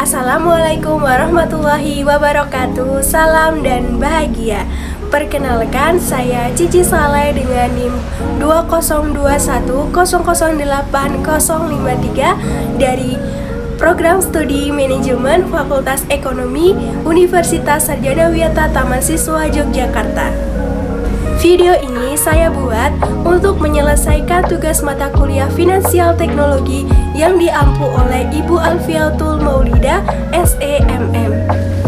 Assalamualaikum warahmatullahi wabarakatuh. Salam dan bahagia. Perkenalkan, saya Cici Saleh dengan NIM 20210080053 dari Program Studi Manajemen Fakultas Ekonomi Universitas Sarjana Wiyata Taman Siswa Yogyakarta. Video ini saya buat untuk menyelesaikan tugas mata kuliah Finansial Teknologi yang diampu oleh Ibu Alfiatul Maulidah, SEMM.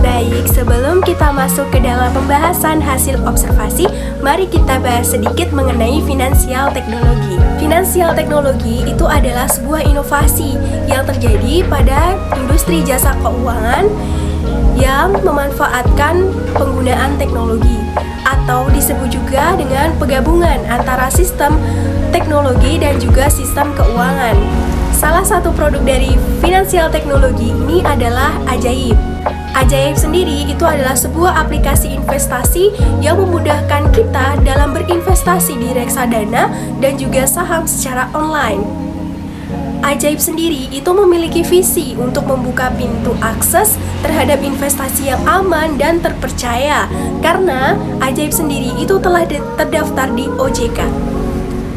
Baik, sebelum kita masuk ke dalam pembahasan hasil observasi, mari kita bahas sedikit mengenai finansial teknologi. Finansial teknologi itu adalah sebuah inovasi yang terjadi pada industri jasa keuangan yang memanfaatkan penggunaan teknologi, atau disebut juga dengan penggabungan antara sistem teknologi dan juga sistem keuangan. Salah satu produk dari finansial teknologi ini adalah Ajaib. Ajaib sendiri itu adalah sebuah aplikasi investasi yang memudahkan kita dalam berinvestasi di reksadana dan juga saham secara online. Ajaib sendiri itu memiliki visi untuk membuka pintu akses terhadap investasi yang aman dan terpercaya, karena Ajaib sendiri itu telah terdaftar di OJK.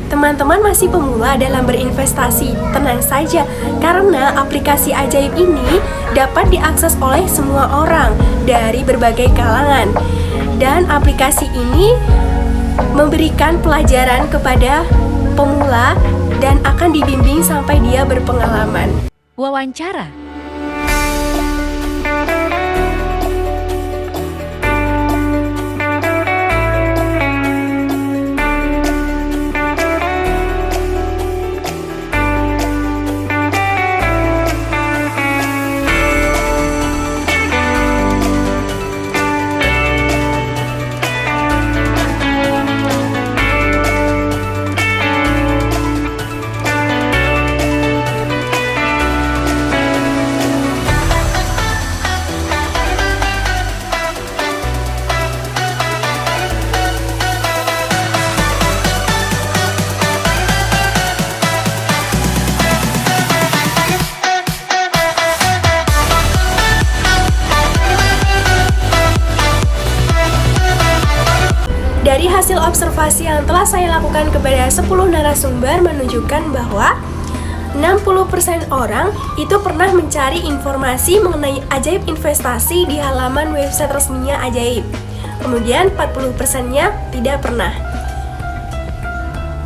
Teman-teman masih pemula dalam berinvestasi, tenang saja, karena aplikasi Ajaib ini dapat diakses oleh semua orang dari berbagai kalangan. Dan aplikasi ini memberikan pelajaran kepada pemula dan akan dibimbing sampai dia berpengalaman. Wawancara. Dari hasil observasi yang telah saya lakukan kepada 10 narasumber menunjukkan bahwa 60% orang itu pernah mencari informasi mengenai Ajaib investasi di halaman website resminya Ajaib. Kemudian 40%-nya tidak pernah.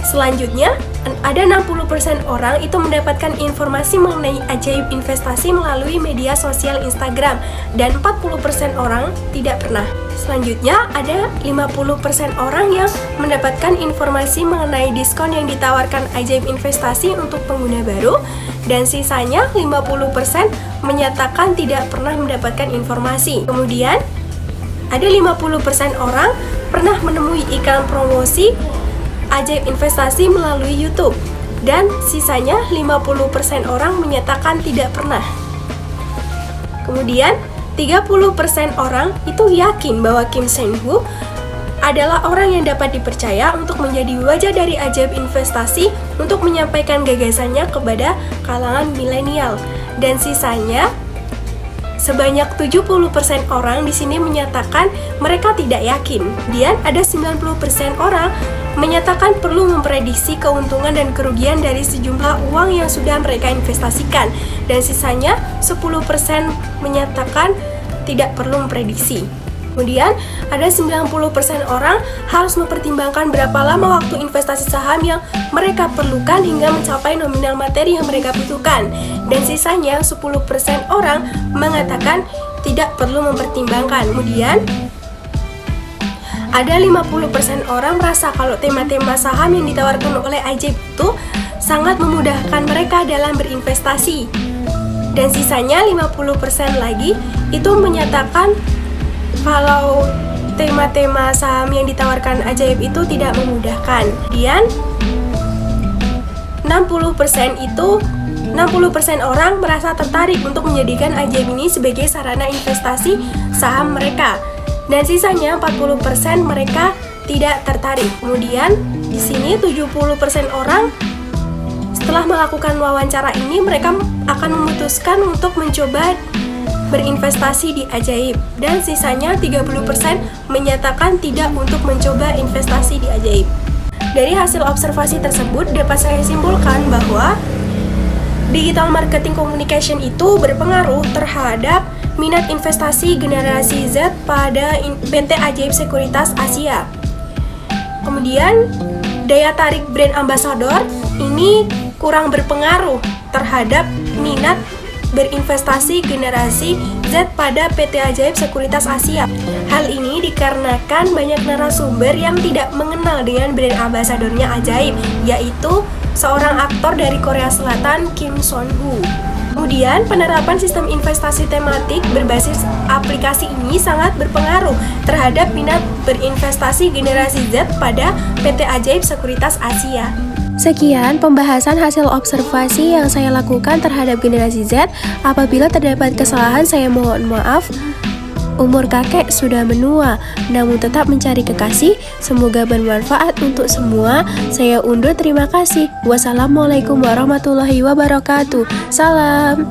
Selanjutnya, ada 60% orang itu mendapatkan informasi mengenai Ajaib investasi melalui media sosial Instagram, dan 40% orang tidak pernah. Selanjutnya, ada 50% orang yang mendapatkan informasi mengenai diskon yang ditawarkan Ajaib investasi untuk pengguna baru, dan sisanya 50% menyatakan tidak pernah mendapatkan informasi. Kemudian, ada 50% orang pernah menemui iklan promosi Ajaib investasi melalui YouTube, dan sisanya 50% orang menyatakan tidak pernah. Kemudian 30% orang itu yakin bahwa Kim Sen-Hu adalah orang yang dapat dipercaya untuk menjadi wajah dari Ajaib investasi untuk menyampaikan gagasannya kepada kalangan milenial, dan sisanya sebanyak 70% orang di sini menyatakan mereka tidak yakin. Dan ada 90% orang menyatakan perlu memprediksi keuntungan dan kerugian dari sejumlah uang yang sudah mereka investasikan, dan sisanya 10% menyatakan tidak perlu memprediksi. Kemudian ada 90% orang harus mempertimbangkan berapa lama waktu investasi saham yang mereka perlukan hingga mencapai nominal materi yang mereka butuhkan, dan sisanya 10% orang mengatakan tidak perlu mempertimbangkan. Kemudian ada 50% orang merasa kalau tema-tema saham yang ditawarkan oleh Ajaib itu sangat memudahkan mereka dalam berinvestasi, dan sisanya 50% lagi itu menyatakan kalau tema-tema saham yang ditawarkan Ajaib itu tidak memudahkan. Kemudian 60% orang merasa tertarik untuk menjadikan Ajaib ini sebagai sarana investasi saham mereka, dan sisanya 40% mereka tidak tertarik. Kemudian di sini 70% orang setelah melakukan wawancara ini mereka akan memutuskan untuk mencoba berinvestasi di ajaib, dan sisanya 30% menyatakan tidak untuk mencoba investasi di ajaib. Dari hasil observasi tersebut dapat saya simpulkan bahwa digital marketing communication itu berpengaruh terhadap minat investasi generasi Z pada PT Ajaib Sekuritas Asia. Kemudian, daya tarik brand ambassador ini kurang berpengaruh terhadap minat berinvestasi generasi Z pada PT Ajaib Sekuritas Asia. Hal ini dikarenakan banyak narasumber yang tidak mengenal dengan brand ambasadornya Ajaib, yaitu seorang aktor dari Korea Selatan, Kim Son Woo. Kemudian, penerapan sistem investasi tematik berbasis aplikasi ini sangat berpengaruh terhadap minat berinvestasi generasi Z pada PT Ajaib Sekuritas Asia. Sekian pembahasan hasil observasi yang saya lakukan terhadap generasi Z. Apabila terdapat kesalahan, saya mohon maaf. Umur kakek sudah menua, namun tetap mencari kekasih. Semoga bermanfaat untuk semua. Saya undur, terima kasih. Wassalamualaikum warahmatullahi wabarakatuh. Salam.